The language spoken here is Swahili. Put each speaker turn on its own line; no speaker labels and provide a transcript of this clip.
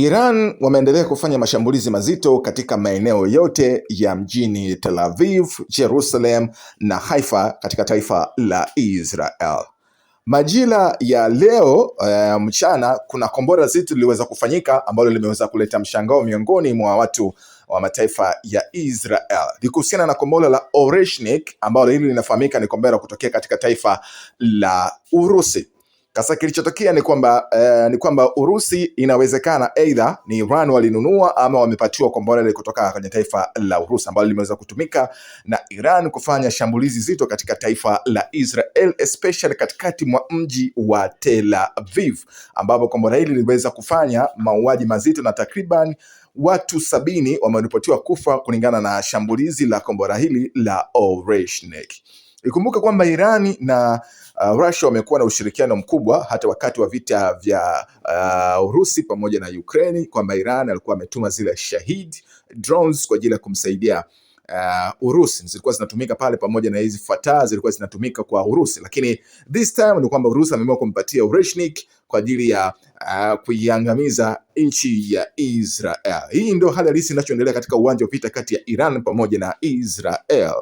Iran wameendelea kufanya mashambulizi mazito katika maeneo yote ya mjini Tel Aviv, Jerusalem na Haifa katika taifa la Israel. Majira ya leo mchana kuna kombora zito liliweza kufanyika ambalo limeweza kuleta mshangao miongoni mwa watu wa mataifa ya Israel. Ni kuhusiana na kombora la Oreshnik ambalo hili linafahamika ni kombora kutokea katika taifa la Urusi. Sasa kilichotokea ni kwamba Urusi inawezekana aidha ni Iran walinunua ama wamepatiwa kombora ile kutoka kwenye taifa la Urusi ambalo limeweza kutumika na Iran kufanya shambulizi zito katika taifa la Israel, especially katikati mwa mji wa Tel Aviv, ambapo kombora hili liliweza kufanya mauaji mazito na takriban watu 70 wameripotiwa kufa kulingana na shambulizi la kombora hili la Oreshnik. Ikumbuka kwamba Irani na Russia wamekuwa na ushirikiano mkubwa hata wakati wa vita vya Urusi pamoja na Ukraine, kwamba Iran alikuwa ametuma zile Shahid drones kwa ajili ya kumsaidia Urusi. Zilikuwa zinatumika pale pamoja na hizi Fatah zilikuwa zinatumika kwa Urusi, lakini this time ni kwamba Urusi ameamua kumpatia Oreshnik kwa ajili ya kuiangamiza nchi ya Israel. Hii ndio hali halisi inachoendelea katika uwanja wa vita kati ya Iran pamoja na Israel.